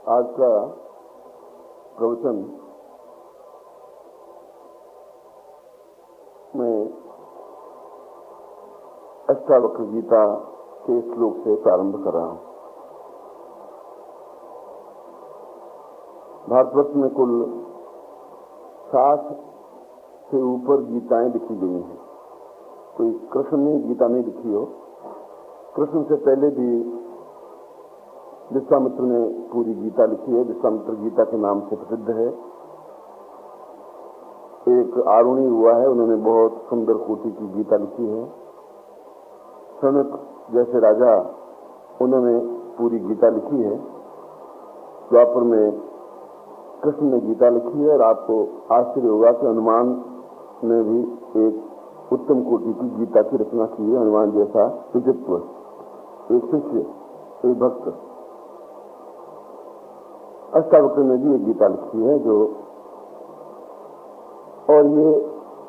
आज का प्रवचन में अष्टावक्र गीता के श्लोक से प्रारंभ कर रहा हूं। भारतवर्ष में कुल 60 से ऊपर गीताएं लिखी गई हैं। कोई कृष्ण ने गीता नहीं लिखी हो। कृष्ण से पहले भी विश्वामित्र ने पूरी गीता लिखी है। विश्वामित्र गीता के नाम से प्रसिद्ध है। एक आरुणी हुआ है, उन्होंने बहुत सुंदर कोटि की गीता लिखी है। सनक जैसे राजा, उन्होंने पूरी गीता लिखी है। द्वापर में कृष्ण ने गीता लिखी है और आपको आश्चर्य होगा कि हनुमान ने भी एक उत्तम कोटि की गीता की रचना की है। हनुमान जैसा विचित्र एक शिष्य, एक भक्त। अष्टावक्र ने भी एक गीता लिखी है जो, और ये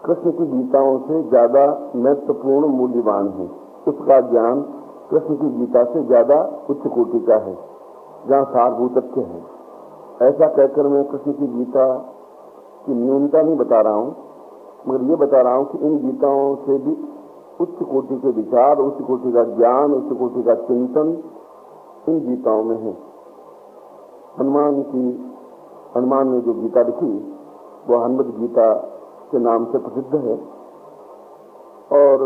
कृष्ण की गीताओं से ज्यादा महत्वपूर्ण मूल्यवान है। उसका ज्ञान कृष्ण की गीता से ज्यादा उच्च कोटि का है, जहाँ सारभूत तथ्य है। ऐसा कहकर मैं कृष्ण की गीता की न्यूनता नहीं बता रहा हूं, मगर ये बता रहा हूं कि इन गीताओं से भी उच्च कोटि के विचार, उच्च कोटि का ज्ञान, उच्च कोटि का चिंतन इन गीताओं में है। हनुमान ने जो गीता लिखी वो हनुमत गीता के नाम से प्रसिद्ध है। और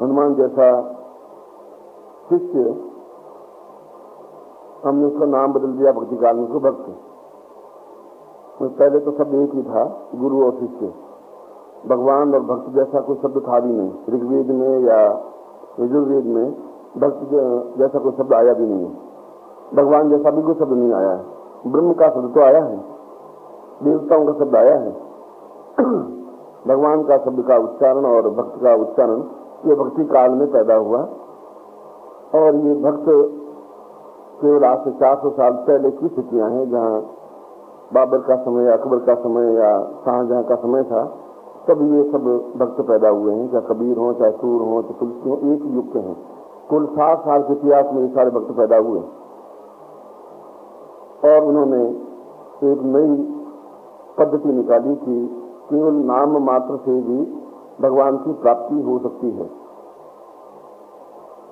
हनुमान जैसा शिष्य, हमने उसका नाम बदल दिया भक्ति काल में, भक्त। पहले तो शब्द एक ही था, गुरु और शिष्य। भगवान और भक्त जैसा कोई शब्द था भी नहीं। ऋग्वेद में या यजुर्वेद में भक्त जैसा कोई शब्द आया भी नहीं है। भगवान जैसा भी कोई शब्द नहीं आया है। ब्रह्म का शब्द तो आया है, देवताओं का शब्द आया है। भगवान का शब्द का उच्चारण और भक्त का उच्चारण ये भक्ति काल में पैदा हुआ। और ये भक्त केवल आज से 400 साल पहले की स्थितियां हैं, जहाँ बाबर का समय, अकबर का समय या शाहजहां का समय था, तब ये सब भक्त पैदा हुए हैं। चाहे कबीर हो, चाहे सूर हो, चाहे तुलसी हो, एक युग के हैं। कुल 60 साल के इतिहास में ये सारे भक्त पैदा हुए और उन्होंने एक नई पद्धति निकाली कि केवल नाम मात्र से भी भगवान की प्राप्ति हो सकती है।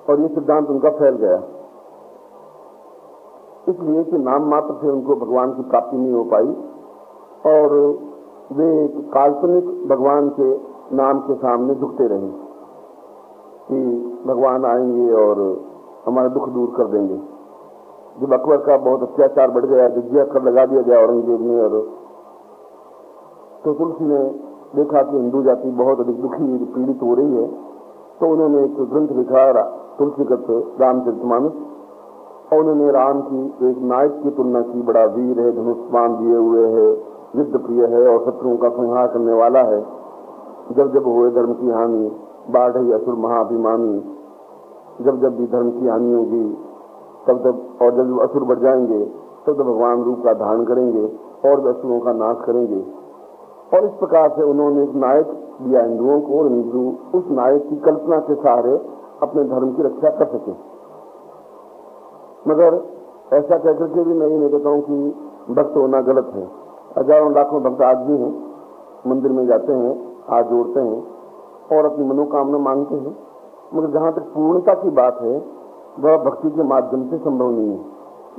और ये सिद्धांत उनका फैल गया, इसलिए कि नाम मात्र से उनको भगवान की प्राप्ति नहीं हो पाई और वे काल्पनिक भगवान के नाम के सामने झुकते रहे कि भगवान आएंगे और हमारा दुख दूर कर देंगे। जब अकबर का बहुत अत्याचार बढ़ गया, जजिया कर लगा दिया गया औरंगजेब ने, और तो तुलसी ने देखा कि हिंदू जाति बहुत अधिक दुखी पीड़ित हो रही है, तो उन्होंने एक ग्रंथ लिखा, तुलसीकृत रामचरितमानस। और उन्होंने राम की एक नायक की तुलना की। बड़ा वीर है, धनुष बाण दिए हुए है, युद्ध प्रिय है और शत्रुओं का संहार करने वाला है। जब जब हुए धर्म की हानि, बाढ़ ही असुर महाभिमानी। जब जब भी धर्म की हानि होगी तब तब, और जब असुर बढ़ जाएंगे तब तो भगवान रूप का धारण करेंगे और असुरों का नाश करेंगे। और इस प्रकार से उन्होंने एक नायक दिया हिंदुओं को, और हिंदू उस नायक की कल्पना के सहारे अपने धर्म की रक्षा कर सके। मगर ऐसा कहकर के भी मैं ये नहीं कहता हूं कि भक्त होना गलत है। हजारों लाखों भक्त आज भी हैं, मंदिर में जाते हैं, हाथ जोड़ते हैं और अपनी मनोकामना मांगते हैं। मगर जहां तक पूर्णता की बात है, वह भक्ति के माध्यम से संभव नहीं है।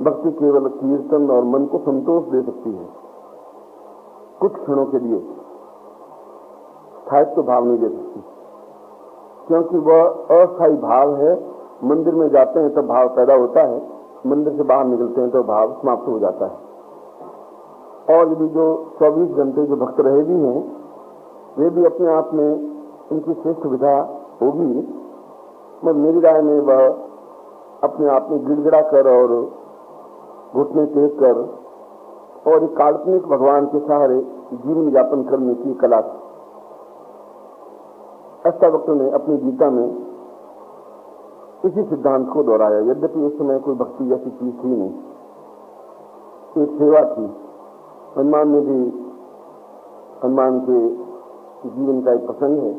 भक्ति केवल कीर्तन और मन को संतोष दे सकती है, कुछ क्षणों के लिए। स्थायित्व भाव नहीं दे सकती, क्योंकि वह अस्थायी भाव है। मंदिर में जाते हैं तो भाव पैदा होता है, मंदिर से बाहर निकलते हैं तो भाव समाप्त हो जाता है। और यदि जो 24 घंटे जो भक्त रहे भी हैं, वे भी अपने आप में उनकी श्रेष्ठ विधा होगी, मगर मेरी राय में वह अपने आप में गिड़गिड़ा कर और घुटने टेक कर और एक काल्पनिक भगवान के सहारे जीवन यापन करने की कला थी। अष्टावक्र ने अपनी गीता में इसी सिद्धांत को दोहराया। यद्यपि उस समय कोई भक्ति जैसी चीज थी नहीं, एक सेवा थी। हनुमान ने भी, हनुमान के जीवन का एक प्रसंग है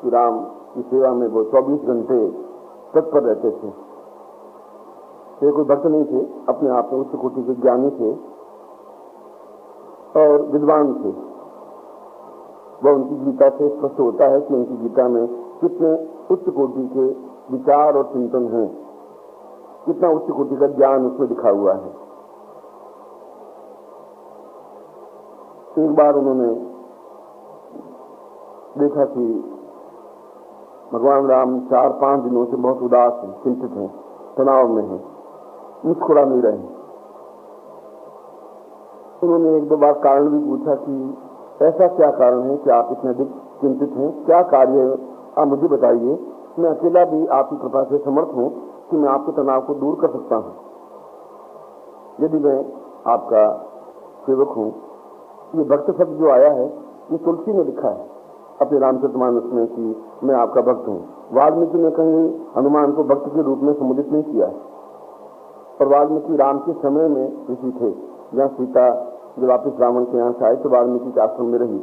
कि राम की सेवा में वो 24 घंटे तत्पर रहते थे। ये कोई भक्त नहीं थे, अपने आप में उच्च कोटि के ज्ञानी थे और विद्वान थे। वह उनकी गीता से स्पष्ट होता है कि उनकी गीता में कितने उच्च कोटि के विचार और चिंतन हैं, कितना उच्च कोटि का ज्ञान उसमें लिखा हुआ है। एक बार उन्होंने देखा कि भगवान राम 4-5 दिनों से बहुत उदास हैं, चिंतित हैं, तनाव में हैं, मुस्कुरा नहीं रहे। उन्होंने 1-2 बार कारण भी पूछा कि ऐसा क्या कारण है कि आप इतने अधिक चिंतित हैं, क्या कार्य है, आप मुझे बताइए। मैं अकेला भी आपकी कृपा से समर्थ हूं कि मैं आपके तनाव को दूर कर सकता हूं। यदि मैं आपका सेवक हूं। ये भक्त शब्द जो आया है ये तुलसी ने लिखा है अपने रामचरितमानस में कि मैं आपका भक्त हूं। वाल्मीकि ने कहीं हनुमान को भक्त के रूप में संबोधित नहीं किया है। और वाल्मीकि राम के समय में ऋषि थे, जहाँ सीता जब वापिस रावण के यहाँ से आए तो वाल्मीकि के आश्रम में रही।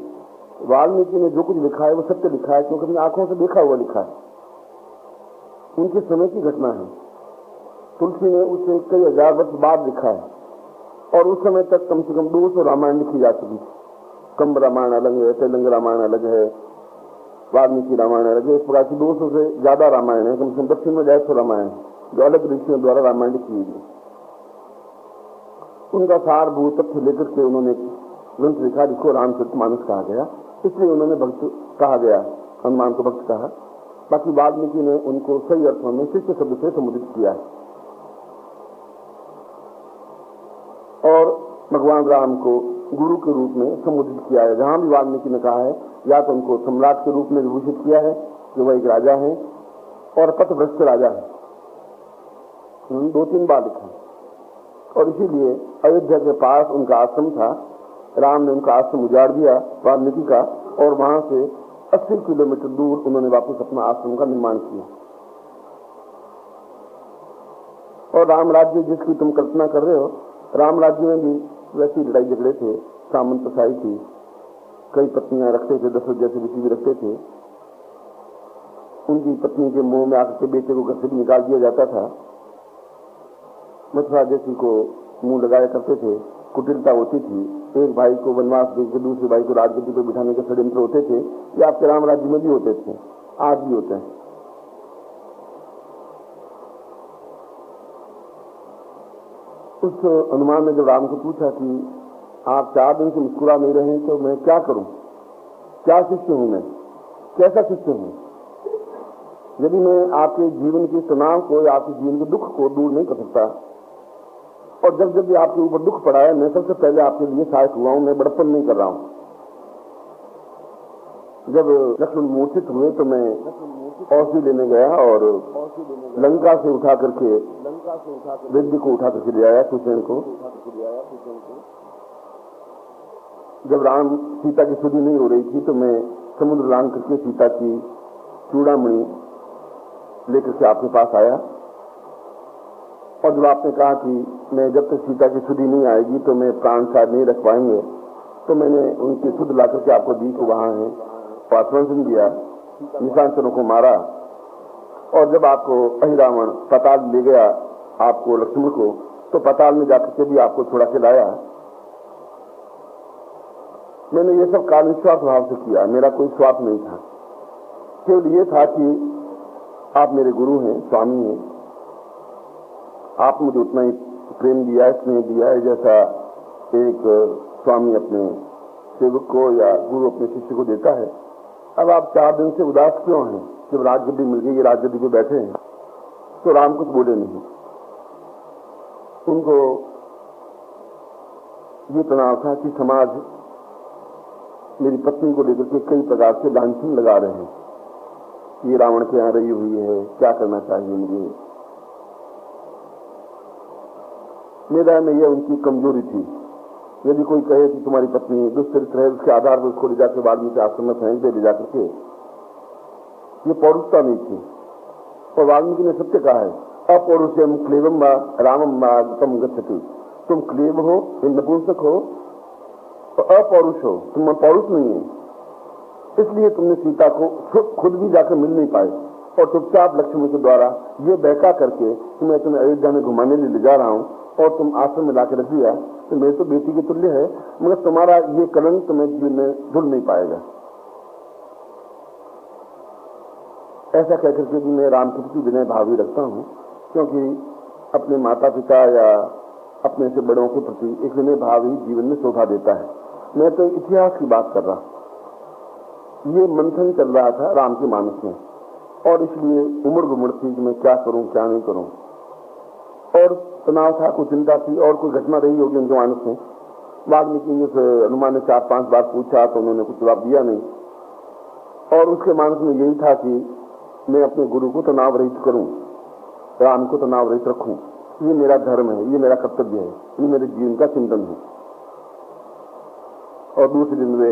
वाल्मीकि ने जो कुछ लिखा है वो सत्य लिखा है, क्योंकि अपनी आंखों से देखा हुआ लिखा है, उनके समय की घटना है। तुलसी ने उसे कई हजार वर्ष बाद लिखा है और उस समय तक कम से कम 200 रामायण लिखी जा चुकी थी। कंब रामायण अलग है, तेलंग रामायण अलग है, वाल्मीकि रामायण अलग है। इस प्रकार की 200 से ज्यादा रामायण है, कम से कम दक्षिण में 150 रामायण जो अलग ऋषियों द्वारा रामायण लिखी हुई है। उनका सारभूत तथ्य लेकर के उन्होंने ग्रंथ लिखा जिसको रामचरितमानस कहा गया, इसलिए उन्होंने भक्त कहा गया, हनुमान को भक्त कहा। बाकी वाल्मीकि ने उनको सही अर्थों में शिष्य शब्द से संबोधित किया है। और भगवान राम को गुरु के रूप में संबोधित किया है। जहां भी वाल्मीकि ने कहा है या तो उनको सम्राट के रूप में विभूषित किया है कि वह एक राजा है और पथभ्रष्ट राजा है, 2-3 बार लिखा। और इसीलिए अयोध्या के पास उनका आश्रम था, राम ने उनका आश्रम उजाड़ दिया वाल्मीकि का, और वहां से 80 किलोमीटर दूर उन्होंने वापस अपना आश्रम का निर्माण किया। और राम राज्य जिसकी तुम कल्पना कर रहे हो, राम राज्य में भी वैसी लड़ाई झगड़े थे, सामंतशाही थी, कई पत्नियां रखते थे, दशरथ जैसे ऋषि भी रखते थे। उनकी पत्नी के मुंह में आकर के बेटे को घर से भी निकाल दिया जाता था। मथुरा जैसी को मुंह लगाया करते थे, कुटिलता होती थी। एक भाई को वनवास देकर दूसरे भाई को राजगद्दी पर बिठाने के षड्यंत्र होते थे। ये आपके राम राज्य में भी होते थे, आज भी होते हैं। उस हनुमान ने जब राम को पूछा कि आप 4 दिन से मुस्कुरा नहीं रहे हैं तो मैं क्या करूं, क्या शिष्य हूं, मैं कैसा शिष्य हूं? यदि मैं आपके जीवन के तनाव को या आपके जीवन के दुख को दूर नहीं कर सकता, और जब जब भी आपके ऊपर दुख पड़ा है मैं सबसे पहले आपके लिए सहायक हुआ हूं, मैं बड़प्पन नहीं कर रहा हूं। जब लक्ष्मण मूर्छित हुए तो मैं औषधि लेने गया और लंका से उठा करके वैद्य को उठा करके ले आया, सुसेन को। जब राम सीता की शुद्धि नहीं हो रही थी तो मैं समुद्र लांग करके सीता की चूड़ामणि लेकर के आपके पास आया। और जब आपने कहा कि मैं जब तक सीता की शुद्धि नहीं आएगी तो मैं प्राण शायद नहीं रख पाएंगे, तो मैंने उनकी शुद्ध ला करके आपको दी को वहां है, आश्वासन दिया, निशाचरों को मारा। और जब आपको अहिरावण पाताल ले गया आपको लक्ष्मण को, तो पाताल में जाकर के भी आपको छुड़ा के लाया। मैंने ये सब कार्य निस्वार्थ भाव से किया, मेरा कोई स्वार्थ नहीं था। केवल ये था कि आप मेरे गुरु हैं, स्वामी हैं, आप मुझे उतना ही प्रेम दिया है, स्नेह दिया है जैसा एक स्वामी अपने सेवक को या गुरु अपने शिष्य को देता है। अब आप 4 दिन से उदास क्यों हैं? जब राजगद्दी मिल गई, ये राजगद्दी पे बैठे हैं। तो राम कुछ बोले नहीं। उनको ये तनाव था कि समाज मेरी पत्नी को लेकर के कई प्रकार से लांछन लगा रहे हैं, ये रावण के यहाँ रही हुई है, क्या करना चाहिए मुझे। मेरा में यह उनकी कमजोरी थी। यदि कोई कहे कि तुम्हारी पत्नी दुष्चरित्र है, उसके आधार पर उसको ले जाकर वाल्मीकि आश्रम में फेंक दे, ले जाकर के, ये पौरुषता नहीं थी। और वाल्मीकि ने सत्य कहा है, अपौरुषम क्लेवम रामम तम गच्छति। तुम क्लेव हो, नपुंसक हो, अपौरुष हो, तुम पौरुष नहीं है, इसलिए तुमने सीता को खुद भी जाकर मिल नहीं पाए। और चुपचाप लक्ष्मण के द्वारा ये बहका करके कि मैं तुम्हें अयोध्या में घुमाने ले जा रहा हूं और तुम आश्रम में लाकर रख दिया, तो मेरी तो बेटी के तुल्य है, मगर तुम्हारा ये कलंक तुम्हें जीवन में धुल नहीं पाएगा। ऐसा कहकर के भी मैं राम के प्रति विनय भाव ही रखता हूं, क्योंकि अपने माता पिता या अपने से बड़ों के प्रति एक विनय भाव ही जीवन में शोभा देता है। मैं तो इतिहास की बात कर रहा हूं। ये मंथन चल रहा था राम के मानस में, और इसलिए उमड़ गुमड़ थी कि मैं क्या करूं क्या नहीं करूं, और तनाव था, कोई चिंता थी, और कोई घटना रही होगी उनके मानस में। वाल्मीकि से हनुमान ने 4-5 बार पूछा तो उन्होंने कुछ जवाब दिया नहीं, और उसके मानस में यही था कि मैं अपने गुरु को तनाव रहित करूं, राम को तनाव रहित रखूं। ये मेरा धर्म है, ये मेरा कर्तव्य है, ये मेरे जीवन का चिंतन है। और दूसरे दिन वे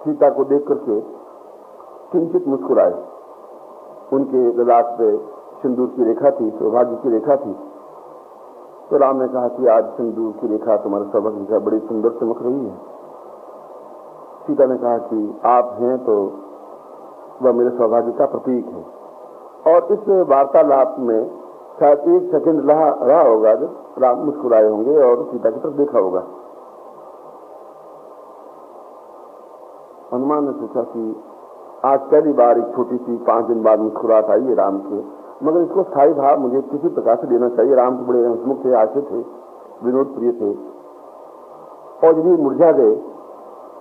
सीता को देख करके किंचित मुस्कुराए। उनके ललाट पे सिंदूर की रेखा थी, सौभाग्य की रेखा थी। तो राम ने कहा कि आज सिंदूर की रेखा तुम्हारे सौभाग्य की बड़ी सुंदर चमक रही है। सीता ने कहा कि आप हैं तो वह मेरे सौभाग्य का प्रतीक है। और इस वार्तालाप में शायद 1 सेकंड रहा होगा जब राम मुस्कुराए होंगे और सीता की तरफ देखा होगा। हनुमान ने सोचा कि आज पहली बार एक छोटी सी 5 दिन बाद मुस्कुराहट आई है राम के, मगर इसको स्थायी भाव मुझे किसी प्रकार से देना चाहिए। राम तो बड़े हंसमुख थे, आशे थे, विनोद प्रिय थे, और यदि मुरझा गए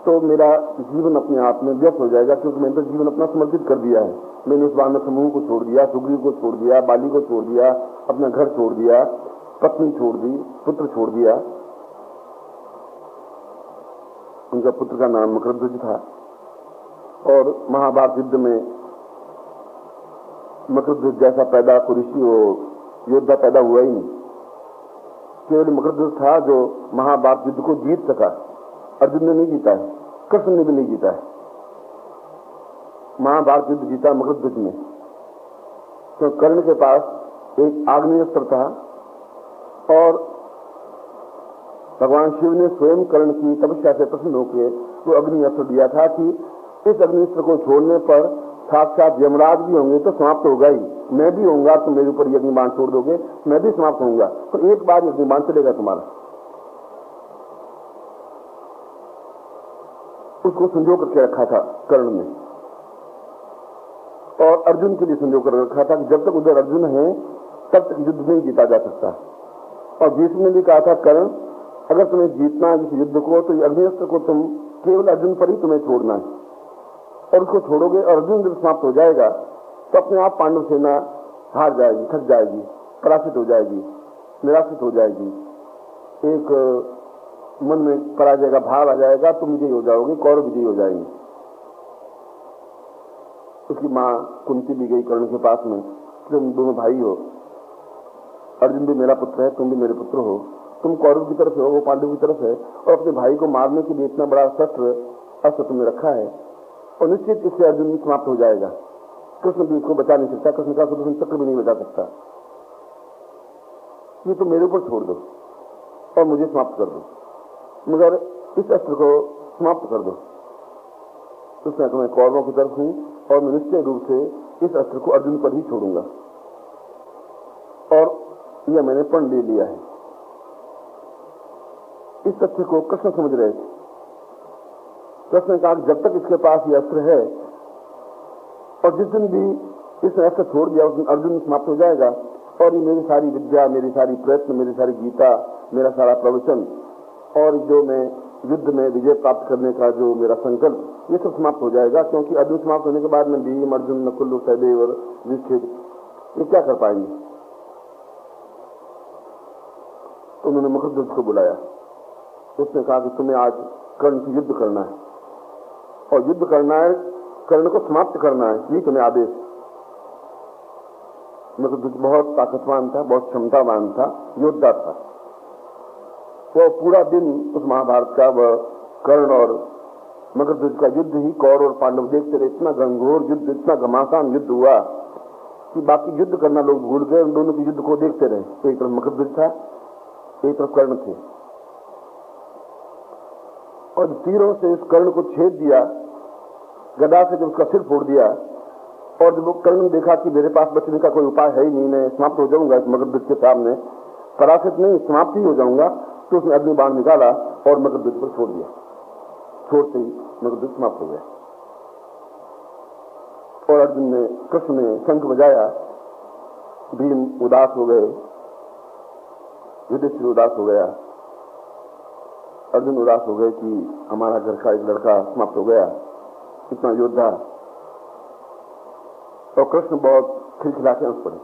तो मेरा जीवन अपने आप में व्यर्थ हो जाएगा, क्योंकि मैंने तो जीवन अपना समर्पित कर दिया है। मैंने उस वानर समूह को छोड़ दिया, सुग्रीव को छोड़ दिया, बाली को छोड़ दिया, अपना घर छोड़ दिया, पत्नी छोड़ दी, पुत्र छोड़ दिया। उनका पुत्र का नाम मकरध्वज था, और महाभारत युद्ध में मकरध्वज जैसा पैदा ऋषि हो योद्धा पैदा हुआ ही नहीं। केवल मकरध्वज था जो महाभारत युद्ध को जीत सका। अर्जुन ने नहीं जीता है, कृष्ण ने भी नहीं जीता है। महाभारत युद्ध जीता मकरध्वज ने। तो कर्ण के पास एक आग्नेयास्त्र था, और भगवान शिव ने स्वयं कर्ण की तपस्या से प्रसन्न होकर वो अग्निअस्त्र दिया था कि इस अग्निअस्त्र को छोड़ने पर साक्षात यमराज भी होंगे तो समाप्त होगा ही, मैं भी होऊंगा, तुम मेरे ऊपर अग्निबाण छोड़ दोगे, मैं भी समाप्त होऊंगा, तो एक बार अग्निबाण चलेगा तुम्हारा। उसको संजो करके रखा था कर्ण ने, और अर्जुन के लिए संजो कर रखा था कि जब तक उधर अर्जुन है तब तक युद्ध नहीं जीता जा सकता। और भीष्म ने भी कहा था, कर्ण अगर तुम्हें जीतना है इस युद्ध को तो अग्निअस्त्र को तुम केवल अर्जुन पर ही तुम्हें छोड़ना है, और उसको छोड़ोगे और अर्जुन जब समाप्त हो जाएगा तो अपने आप पांडव सेना हार जाएगी, थक जाएगी, पराजित हो जाएगी, निराशित हो जाएगी, एक मन में पराजय का भाव आ जाएगा, तुम विजयी हो जाओगे, कौरव विजयी हो जाएंगे। उसकी मां कुंती भी गई कर्ण के पास में, तुम दोनों भाई हो, अर्जुन भी मेरा पुत्र है, तुम भी मेरे पुत्र हो, तुम कौरव की तरफ हो, वो पांडव की तरफ है, और अपने भाई को मारने के लिए इतना बड़ा अस्त्र तुमने रखा है, और निश्चित इससे अर्जुन समाप्त हो जाएगा। कृष्ण भी उसको बचा नहीं सकता, कृष्ण का सुदर्शन चक्र भी नहीं बचा सकता। ये तो मेरे ऊपर छोड़ दो और मुझे समाप्त कर दो, मगर इस अस्त्र को समाप्त कर दो। उसने कहा, मैं कौरवों की तरफ हूं और मैं निश्चय रूप से इस अस्त्र को अर्जुन पर ही छोड़ूंगा, और यह मैंने प्रण ले लिया है। इस तथ्य को कृष्ण समझ रहे थे। कृष्ण ने कहा, जब तक इसके पास यह अस्त्र है, और जिस दिन भी इसने अस्त्र छोड़ दिया उस दिन अर्जुन समाप्त हो जाएगा, और ये मेरी सारी विद्या, मेरी सारी प्रयत्न, मेरी सारी गीता, मेरा सारा प्रवचन, और जो मैं युद्ध में विजय प्राप्त करने का जो मेरा संकल्प, ये सब समाप्त हो जाएगा, क्योंकि अर्जुन समाप्त होने के बाद में भीम, अर्जुन, नकुल, सहदेव और युधिष्ठिर ये क्या कर पाएंगे। तो उन्होंने मकरध्वज को बुलाया। उसने कहा कि तुम्हें आज कर्ण से युद्ध करना है, और युद्ध करना है, कर्ण को समाप्त करना है, ये तुम्हें आदेश। मकरध्वज बहुत ताकतवान था, बहुत क्षमतावान था, योद्धा था। वो पूरा दिन उस महाभारत का वह कर्ण और मकरध्वज का युद्ध ही कौरव और पांडव देखते रहे। इतना घनघोर युद्ध, इतना घमासान युद्ध हुआ कि बाकी युद्ध करना लोग भूल गए, उन दोनों के युद्ध को देखते रहे। एक तरफ मकरध्वज था, एक तरफ कर्ण थे, और तीरों से इस कर्ण को छेद दिया गदा से जब उसका सिर फोड़ दिया और जब वो कर्ण ने देखा कि मेरे पास बचने का कोई उपाय है ही नहीं, मैं समाप्त हो जाऊंगा इस मगरध्वज के सामने, पराजित नहीं समाप्त ही हो जाऊंगा, तो उसने अग्नि बाण निकाला और मगरध्वज पर छोड़ दिया। छोड़ते ही मगरध्वज समाप्त हो गया। और अर्जुन ने, कृष्ण ने शंख बजाया, भीम उदास हो गए, युधिष्ठिर उदास हो गया, अर्जुन उदास हो गए कि हमारा घर का एक लड़का समाप्त हो गया, इतना योद्धा। और कृष्ण बहुत खिलखिला के हंस पड़े।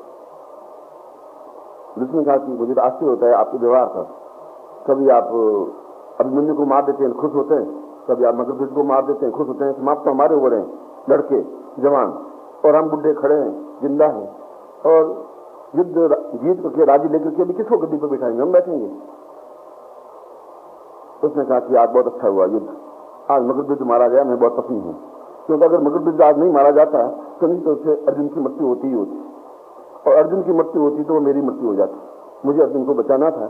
जिसने कहा कि मुझे तो आश्चर्य होता है आपके व्यवहार का, कभी आप अभिमन्यु को मार देते हैं खुश होते हैं, कभी आप मगरध्वज को मार देते हैं खुश होते हैं, समाप्त तो हमारे हो रहे हैं लड़के जवान, और हम बुढ़े खड़े हैं, जिंदा हैं, और युद्ध जीत करके राजी लेकर के अभी किसको गद्दी पर बिठाएंगे, हम बैठेंगे। उसने कहा कि आज बहुत अच्छा हुआ युद्ध, आज मगरध्वज मारा गया, मैं बहुत प्रसन्न हूं, क्योंकि अगर मगरध्वज आज नहीं मारा जाता तो नहीं तो उससे अर्जुन की मृत्यु होती ही होती, और अर्जुन की मृत्यु होती तो वो मेरी मृत्यु हो जाती। मुझे अर्जुन को बचाना था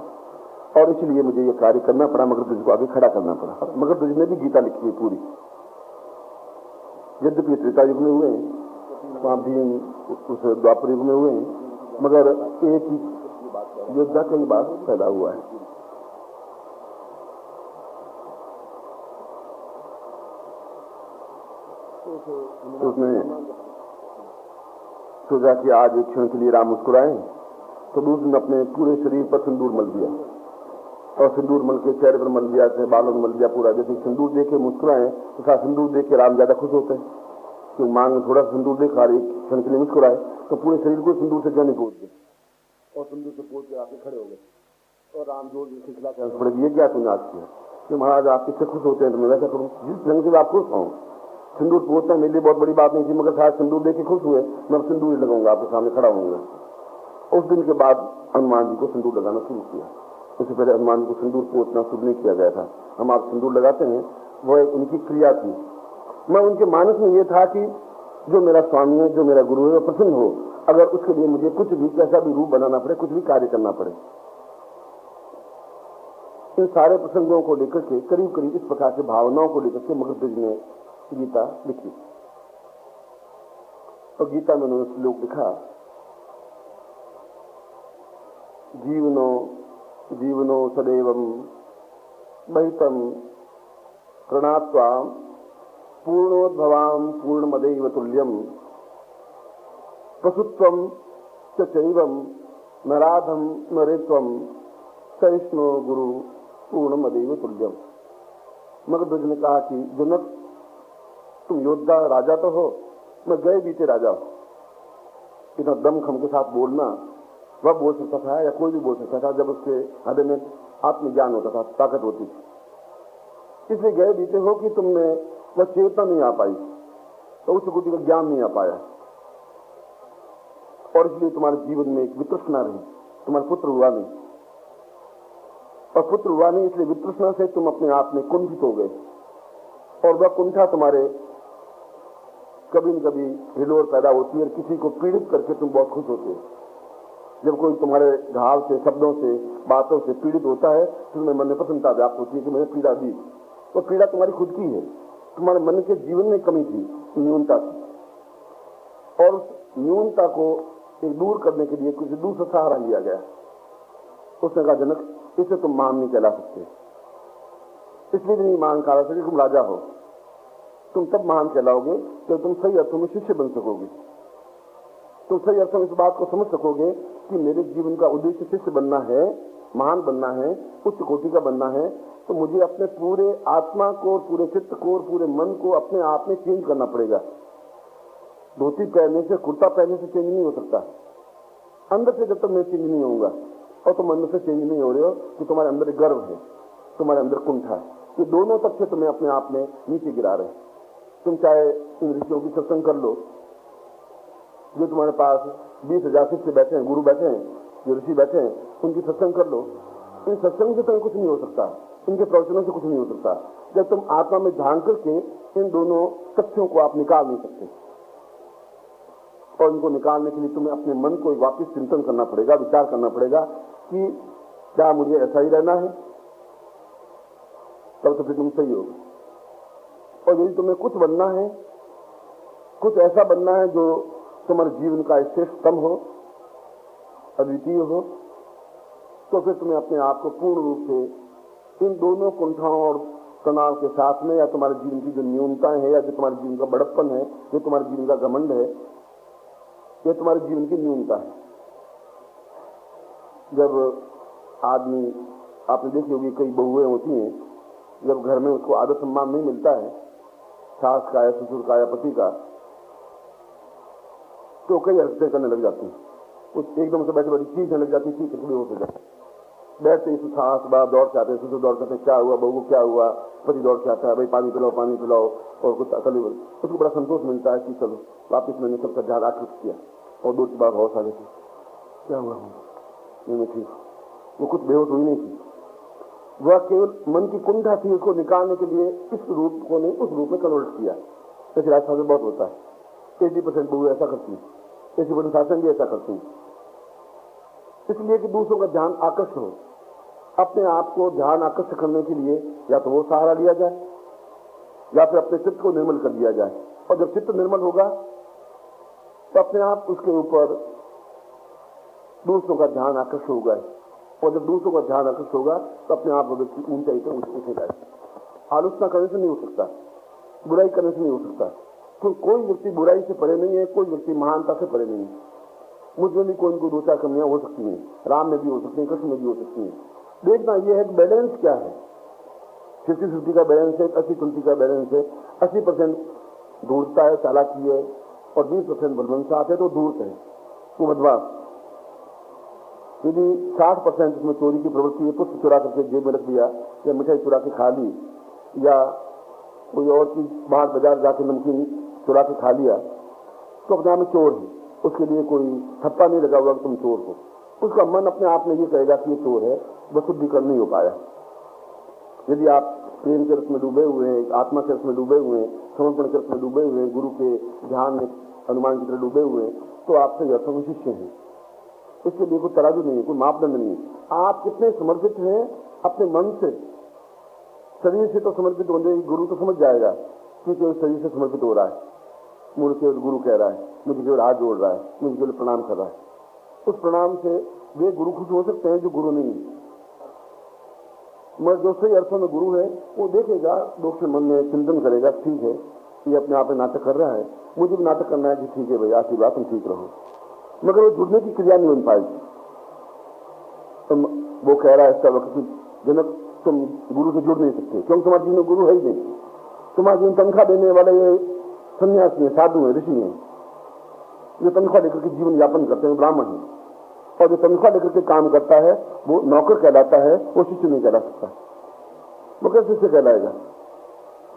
और इसलिए मुझे ये कार्य करना पड़ा, मगरध्वज को आगे खड़ा करना पड़ा। मगरध्वज ने भी गीता लिखी है पूरी, यद्यपि त्रेता युग में हुए, वहां भी उस द्वापर युग में हुए, मगर एक ही योद्धा कई बार पैदा हुआ है। उसने सोचा कि आज एक क्षण के लिए राम मुस्कुराए, तो दूसरे ने अपने पूरे शरीर पर सिंदूर मल दिया, और सिंदूर मल के चेहरे पर मल दिया, बालों में मल दिया पूरा। जैसे सिंदूर देख के मुस्कुराए तो साथ सिंदूर देख के राम ज्यादा खुश होते हैं, क्योंकि मांग में थोड़ा सिंदूर देखा, एक क्षण के लिए मुस्कुराए तो पूरे शरीर को सिंदूर से जाने पोत गए, और सिंदूर से पोत के आके खड़े हो गए। और राम जोर से खिला के हंस पड़े, ये क्या तूने आज किया, कि महाराज आप किससे खुश होते हैं तो मैं वैसा करूँ, जिस ढंग से आप खुश हों। सिंदूर पोतना मेरे लिए बहुत बड़ी बात नहीं थी, मगर शायद सिंदूर देख के खुश हुए, मैं सिंदूर ही लगाऊंगा, आपके सामने खड़ा होऊंगा। उस दिन के बाद हनुमान जी को सिंदूर लगाना शुरू किया। उससे पहले हनुमान जी को सिंदूर पोतना शुरू नहीं किया गया था। हम आप सिंदूर लगाते हैं, वो एक उनकी क्रिया थी। मैं उनके मानस में ये था कि जो मेरा स्वामी है, जो मेरा गुरु है, वो प्रसन्न हो, अगर उसके लिए मुझे कुछ भी कैसा भी रूप बनाना पड़े, कुछ भी कार्य करना पड़े। इन सारे प्रसंगों को लेकर के करीब करीब इस प्रकार के भावनाओं को लेकर के मगरध्वज ने गीता लिखी। और गीता में उन्होंने श्लोक लिखा, जीवनो सदैवं महितं प्रणात्वा पूर्णोद्भवां पूर्णमदैव तुल्यं पशुत्वं च चैवं नराधं नरेत्वं सहिष्णु गुरु पूर्णमदैव तुल्यम। मगरध्वज ने कहा कि जनक, तुम योद्धा राजा तो हो, मैं गए बीते राजा हूं। इतना दमखम के साथ बोलना वह बोल सकता था, या कोई भी बोल सकता था जब उसके हृदय में आत्मज्ञान होता था, ताकत होती थी। इसलिए गए बीते हो कि तुमने वह चेतना नहीं आ पाई, तो उस कोटि का ज्ञान नहीं आ पाया, और इसलिए तुम्हारे जीवन में एक वितृष्णा रही, तुम्हारा पुत्र हुआ नहीं, और पुत्र हुआ नहीं इसलिए वितृष्णा से तुम अपने आप में कुंठित हो गए, और वह कुंठा तुम्हारे कभी न कभी हिलोर पैदा होती है, और किसी को पीड़ित करके तुम बहुत खुश होते हो। जब कोई तुम्हारे घाव से, शब्दों से, बातों से पीड़ित होता है तो तुम्हें मन में प्रसन्नता व्याप्त होती है कि मैंने पीड़ा दी। वो पीड़ा तुम्हारी खुद की है, तुम्हारे मन के जीवन में कमी थी, न्यूनता थी, और उस न्यूनता को एक दूर करने के लिए किसी दूसरा सहारा लिया गया। उसने कहा, जनक, इससे तुम महान नहीं कहला सकते, इसलिए नहीं महान कहला सकते, तुम राजा हो। तुम तब महान कहलाओगे जब तुम सही अर्थों में शिष्य बन सकोगे, तुम सही अर्थों में इस बात को समझ सकोगे कि मेरे जीवन का उद्देश्य शिष्य बनना है, महान बनना है, उच्च कोटि का बनना है, तो मुझे अपने पूरे आत्मा को, पूरे चित्त को, पूरे मन को अपने आप में चेंज करना पड़ेगा। धोती पहनने से, कुर्ता पहनने से चेंज नहीं हो सकता। अंदर से जब तक मैं चेंज नहीं होऊंगा, और तुम अंदर से चेंज नहीं हो रहे हो कि तुम्हारे अंदर गर्व है, तुम्हारे अंदर कुंठा है, ये दोनों तक से तुम्हें अपने आप में नीचे गिरा रहे। तुम चाहे इन ऋषियों की सत्संग कर लो, जो तुम्हारे पास 20,000 शिष्य बैठे हैं, गुरु बैठे हैं, जो ऋषि बैठे हैं, उनकी सत्संग कर लो। इन सत्संग से तुम्हें कुछ नहीं हो सकता, इनके प्रवचनों से कुछ नहीं हो सकता, जब तुम आत्मा में झांक करके इन दोनों तथ्यों को आप निकाल नहीं सकते। और इनको निकालने के लिए तुम्हें अपने मन को एक वापस चिंतन करना पड़ेगा, विचार करना पड़ेगा कि क्या मुझे ऐसा ही रहना है, तब तो फिर तुम सही हो। और यदि तुम्हें कुछ बनना है कुछ ऐसा बनना है जो तुम्हारे जीवन का श्रेष्ठतम हो, अद्वितीय हो, तो फिर तुम्हें अपने आप को पूर्ण रूप से इन दोनों कुंठाओं और तनाव के साथ में, या तुम्हारे जीवन की जो न्यूनताएं हैं, या जो तुम्हारे जीवन का बड़प्पन है, जो तुम्हारे जीवन का घमंड है, ये तुम्हारे जीवन की न्यूनता है। जब आदमी, आपने देखी होगी कई बहुएं होती हैं, जब घर में उसको आदर सम्मान नहीं मिलता है, सास का या ससुर का या पति का, तो कई हरकतें करने लग जाती हैं। कुछ एकदम से बैठे बैठे चीखने लग जाती, चीख खड़ी होकर जाती, बैठते ही सास बाप दौड़ के आते हैं, ससुर दौड़ के आते हैं, क्या हुआ बहू को, क्या हुआ, पति दौड़ के आता है, भाई पानी पिलाओ पानी पिलाओ, और कुछ अकल। उसको बड़ा संतोष मिलता है कि चलो वापिस मैंने सबका ध्यान आकृत किया, और दो बार होश आ गई, क्या हुआ मैं ठीक। वो कुछ बेहोश हुई नहीं थी, वह केवल मन की कुंठा थी, उसको निकालने के लिए इस रूप को नहीं उस रूप में कन्वर्ट किया। ऐसे राजस्थान में बहुत होता है, 80% बहू ऐसा करती है, 80% शासन भी ऐसा करती है, इसलिए कि दूसरों का ध्यान आकर्षण हो। अपने आप को ध्यान आकर्षित करने के लिए या तो वो सहारा लिया जाए, या फिर अपने चित्त को निर्मल कर दिया जाए, और जब चित्त निर्मल होगा तो अपने आप उसके ऊपर दूसरों का ध्यान आकर्षित होगा, और जब दूसरों का ध्यान आकर्षित होगा तो अपने आप व्यक्ति ऊंचाई से ऊंचे जाए। आलोचना करने से नहीं हो सकता, बुराई करने से नहीं हो सकता, क्योंकि कोई व्यक्ति बुराई से परे नहीं है, कोई व्यक्ति महानता से परे नहीं है। मुझमें भी कोई दो चार कमियां हो सकती हैं, राम में भी हो सकती हैं, कृष्ण में भी हो सकती हैं। देखना यह है कि बैलेंस क्या है, 50-50 का बैलेंस है, 80-20 का बैलेंस है। 80% धूर्तता है, चालाकी है, और 20% बलवंशात है, तो धूर्त है, वो बदमाश। यदि 60% उसमें चोरी की प्रवृत्ति है, पुष्प चुरा करके जेब में रख दिया, या मिठाई चुरा के खा ली, या कोई और चीज बाहर बाजार जाके नमकीन चुरा के खा लिया, तो अपने आप में चोर है। उसके लिए कोई ठप्पा नहीं लगा हुआ कि तुम चोर हो। उसका मन अपने आप में ये कहेगा कि ये चोर है, वह शुद्धिकरण नहीं हो पाया। यदि आप प्रेम के रस में डूबे हुए हैं, आत्मा के रस में डूबे हुए हैं, समर्पण के रस में डूबे हुए हैं, गुरु के ध्यान में हनुमान की तरह डूबे हुए हैं, तो आपसे अर्थों में शिष्य हैं। इसके लिए कोई तराजू नहीं है, कोई मापदंड नहीं है। आप कितने समर्पित हैं अपने मन से, शरीर से तो समर्पित होने गुरु तो समझ जाएगा कि केवल शरीर से समर्पित हो रहा है, मुझे केवल गुरु कह रहा है, मुझे केवल हाथ जोड़ रहा है, मुझे केवल प्रणाम कर रहा है। उस प्रणाम से वे गुरु खुश हो सकते हैं जो गुरु नहीं है। मगर जो सही अर्थों में गुरु है, वो देखेगा, लोग के मन में चिंतन करेगा, ठीक है ये अपने आप में नाटक कर रहा है, मुझे भी नाटक करना है कि ठीक है भाई आशीर्वाद, तुम ठीक रहो। मगर वो जुड़ने की क्रिया नहीं बन पाएगी। तुम वो कह रहा है इसका वक्त कि जनक तुम गुरु से जुड़ नहीं सकते, क्योंकि तुम्हारे जीवन में गुरु है ही नहीं। तुम्हारे जीवन तनख्वाह देने वाले ये सन्यासी है, साधु है, ऋषि है, जो तनख्वाह लेकर के जीवन यापन करते हैं, ब्राह्मण है। और जो तनख्वाह लेकर के काम करता है वो नौकर कहलाता है, वो शिष्य नहीं कहला सकता। वो कैसे शिष्य कहलाएगा?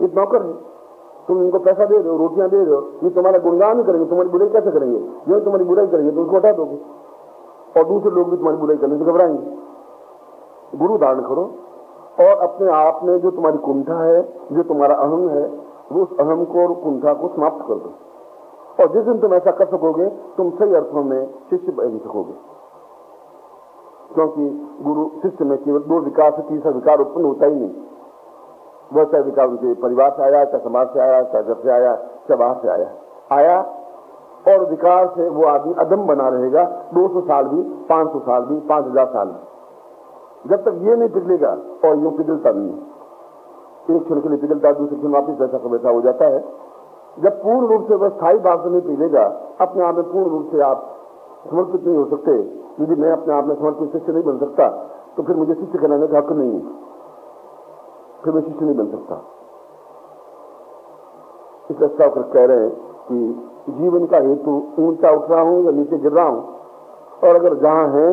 ये नौकर है, तुम इनको पैसा दे रहे हो, रोटियां दे रहे हो, ये तुम्हारा गुणगान नहीं करेंगे, तुम्हारी बुराई कैसे करेंगे? जो तुम्हारी बुराई करेंगे तो उसको हटा दोगे, और दूसरे लोग भी तुम्हारी बुराई करने से घबराएंगे। गुरु धारण करो, और अपने आप में जो तुम्हारी कुंठा है, जो तुम्हारा अहम है, वो उस अहम को और कुंठा को समाप्त कर दो। और जिस दिन तुम ऐसा कर सकोगे, तुम सही अर्थों में शिष्य बन सकोगे। क्योंकि गुरु शिष्य में केवल दो विकार से तीसरा विकार उत्पन्न होता ही नहीं। वह चाहे विकार उनके परिवार से आया, चाहे समाज से आया, चाहे घर से आया, चाहे बाहर से आया, और विकार से वो आदमी अदम बना रहेगा 200 साल भी, 500 साल भी, 5000 साल भी, जब तक ये नहीं पिघलेगा। और यूं पिघलता नहीं, एक क्षण के लिए पिघलता, दूसरे क्षण वापिस वैसा का वैसा हो जाता है। जब पूर्ण रूप से वह स्थायी भाव से नहीं पिघलेगा, अपने आप में पूर्ण रूप से आप समर्पित नहीं हो सकते। यदि मैं अपने आप में समर्पित शिष्य नहीं बन सकता, तो फिर मुझे शिष्य कहलाने का हक नहीं है, फिर मैं शिष्य नहीं बन सकता। इस अच्छा होकर कह रहे हैं कि जीवन का हेतु ऊंचा उठ रहा हूं या नीचे गिर रहा हूं, और अगर जहां हैं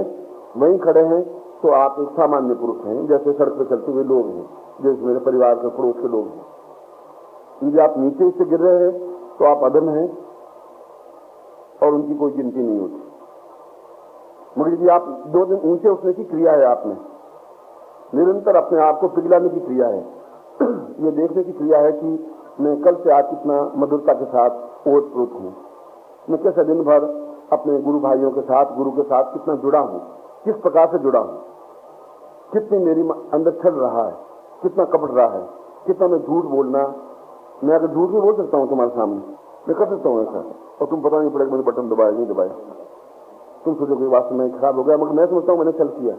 वहीं खड़े हैं तो आप एक सामान्य पुरुष हैं, जैसे सड़क पर चलते हुए लोग हैं, जैसे मेरे परिवार के पड़ोस के लोग हैं। यदि आप नीचे से गिर रहे हैं तो आप अदम हैं और उनकी कोई गिनती नहीं होती। मगर यदि आप 2 दिन ऊंचे उठने की क्रिया है, आप में निरंतर अपने आप को पिघलाने की क्रिया है, ये देखने की क्रिया है कि मैं कल से आज कितना मधुरता के साथ ओतप्रोत हूं, मैं कैसे दिन भर अपने गुरु भाइयों के साथ, गुरु के साथ कितना जुड़ा हूं, किस प्रकार से जुड़ा हूं, कितनी मेरी अंदर चल रहा है, कितना कपट रहा है, कितना मैं झूठ बोलना, मैं अगर झूठ भी बोल सकता हूं तुम्हारे सामने, मैं कर सकता हूँ ऐसा, और तुम पता नहीं पड़ेगा मैंने बटन दबाया नहीं दबाया, तुम सोचो कि वास्तव में खराब हो गया, मगर मैं समझता हूँ मैंने चल किया।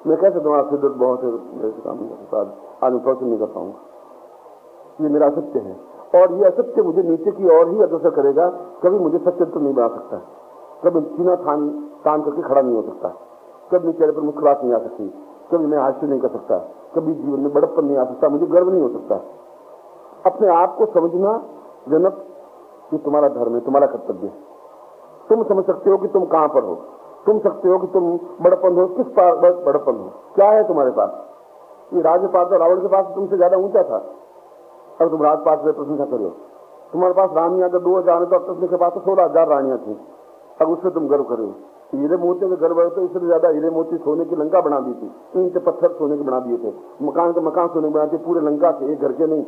मैं कह सकता हूँ आपसे दर्द बहुत है, ऐसे काम नहीं कर सकता, आज मैं प्रोसेस नहीं कर पाऊंगा, ये मेरा असत्य है, और ये असत्य मुझे नीचे की ओर ही अग्रसर करेगा, कभी मुझे सत्य तो नहीं बना सकता, कभी सीना तान करके खड़ा नहीं हो सकता, कभी मेरे चेहरे पर मुस्कुराहट नहीं आ सकती, कभी मैं हास्य नहीं कर सकता, कभी जीवन में बड़प्पन नहीं आ सकता, मुझे गर्व नहीं हो सकता। अपने आप को समझना जनक, ये तुम्हारा धर्म है, तुम्हारा कर्तव्य है। तुम समझ सकते हो कि तुम कहां पर हो, तुम सकते हो कि तुम बड़प्पन हो, किस पास बड़प्पन हो, क्या है तुम्हारे पास। ये राज्यपाल तो रावण के पास तुमसे ज्यादा ऊंचा था, और तुम राजपाट में प्रशंसा करो। तुम्हारे पास रानियां अगर 2000 तो कृष्ण के पास तो 16,000 रानियां थी, अब उससे तुम गर्व करो। हीरे मोती के गर्व तो इससे ज्यादा हीरे मोती सोने की लंका बना दी थी, ईंट पत्थर सोने के बना दिए थे, मकान के मकान सोने के बना दिए, पूरे लंका के, एक घर के नहीं।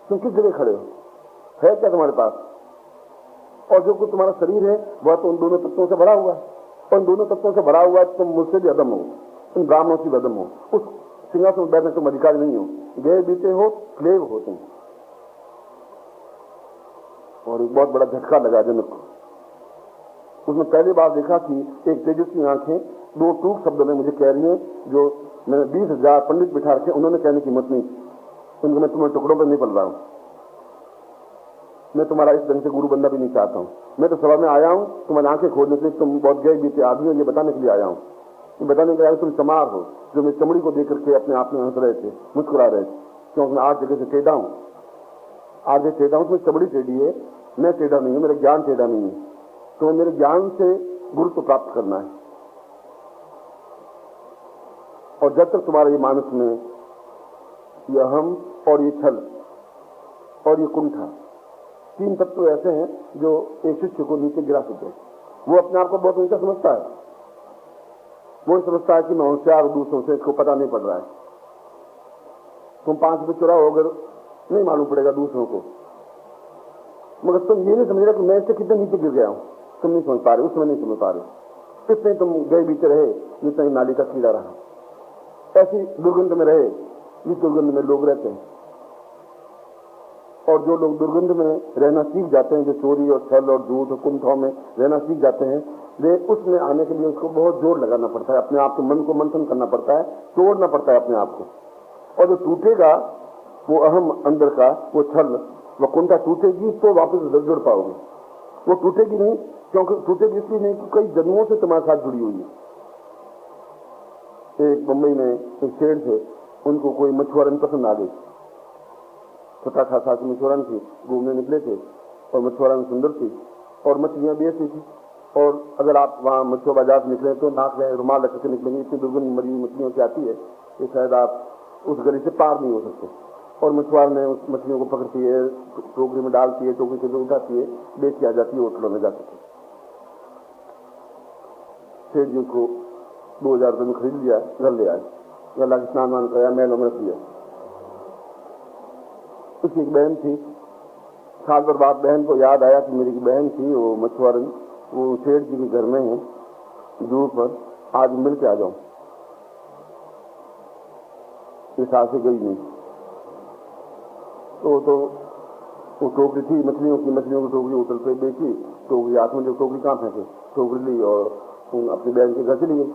तुम किस जगह खड़े हो, है क्या तुम्हारे पास? और जो कुछ तुम्हारा शरीर है वह तो उन दोनों तत्वों से भरा हुआ है, और उन दोनों तत्वों से भरा हुआ है, तुम मुझसे भी अदम हो, तुम ब्राह्मणों से भी अदम हो, उस सिंहासन में बैठने तुम अधिकारी नहीं हो, गए बीते हो, स्लेव हो तुम। और एक बहुत बड़ा झटका लगा जनक को। उसने पहली बार देखा कि एक तेजस्वी आंखें दो टूक शब्दों में मुझे कह रही हैं, जो मैंने 20,000 पंडित बिठा के उन्होंने कहने की हिम्मत नहीं, उनको मैं तुम्हारे टुकड़ों पर नहीं पल रहा हूं, मैं तुम्हारा इस ढंग से गुरु बनना भी नहीं चाहता हूं। मैं तो सभा में आया हूं तुम्हारी आंखें खोलने के लिए, तुम बहुत गए बीते आदमी हो, ये बताने के लिए आया हूं, ये बताने के लिए तुम चमार हो, जो मेरी चमड़ी को देख करके अपने आप में हंस रहे थे, मुस्कुरा रहे थे, क्योंकि मैं 8 जगह से टेढ़ा हूं, आगे टेढ़ा हूं, तुम्हें चमड़ी टेढ़ी है, मैं टेढ़ा नहीं हूं, मेरा ज्ञान टेढ़ा नहीं है, तो मेरे ज्ञान से गुरुत्व प्राप्त करना है। और जब तक तुम्हारे ये मानस में ये अहम और ये छल और ये कुंठा, 3 तत्व ऐसे हैं जो एक शिष्य को नीचे गिरा सकते हैं। वो अपने आप को बहुत ऊंचा समझता है, वो समझता है कि मैं होशियार, दूसरों से इसको पता नहीं पड़ रहा है। तुम 5 रुपये चुराओ अगर नहीं मालूम पड़ेगा दूसरों को, मगर तुम ये नहीं समझ रहे कि मैं इससे कितने नीचे गिर गया हूं, तुम नहीं समझ पा रहे, उस समय नहीं समझ पा रहे, इसमें तुम गए बीते रहे जितना ही नाली का कीड़ा रहा, ऐसी दुर्गंध में रहे जिस दुर्गंध में लोग रहते हैं। और जो लोग दुर्गंध में रहना सीख जाते हैं, जो चोरी और छल और झूठ और कुंठों में रहना सीख जाते हैं, वे उसमें आने के लिए उसको बहुत जोर लगाना पड़ता है, अपने आप के मन को मंथन करना पड़ता है, तोड़ना पड़ता है अपने आप को। और जो टूटेगा वो अहम अंदर का वो छल, वो कुंठा टूटेगी तो वापस जुड़ पाओगे। वो टूटेगी नहीं, क्योंकि टूटेगी इसलिए नहीं कि कई जन्मों से तुम्हारे साथ जुड़ी हुई है। एक मुंबई में एक शेर थे, उनको कोई मछुआरन पसंद आ गई, छोटा खासा मछुआरन थी, घूमने निकले थे और मछुआरन सुंदर थी और मछलियां भी ऐसी थी। और अगर आप वहां मछुआ बाजार से निकले तो नाक में रुमाल रख के निकलेंगे, इतनी दुर्गंध मरी हुई मछलियों से आती है कि शायद आप उस गली से पार नहीं हो सकते। और मछुआर ने उस मछलियों को पकड़ती है, टोकरी में डालती है, टोकरी से उठाती है, बेच के आ जाती है होटलों में जाकर। सेठ जी को 2000 रुपये में खरीद लिया, घर ले आए, गला के स्नान वान कराया, मैलों में रख दिया। उसकी एक बहन थी, साल भर बाद बहन को याद आया कि मेरी बहन थी वो मछुआरन, वो सेठ जी के घर में है जू पर, आज मिल के आ जाऊं। इस हाथ से गई नहीं, तो वो टोकरी थी मछलियों की टोकरी होटल पे बेची, टोकरी हाथ में, जो टोकरी कहाँ फेंके, टोकरी ली और अपनी बहन के घर चली गई।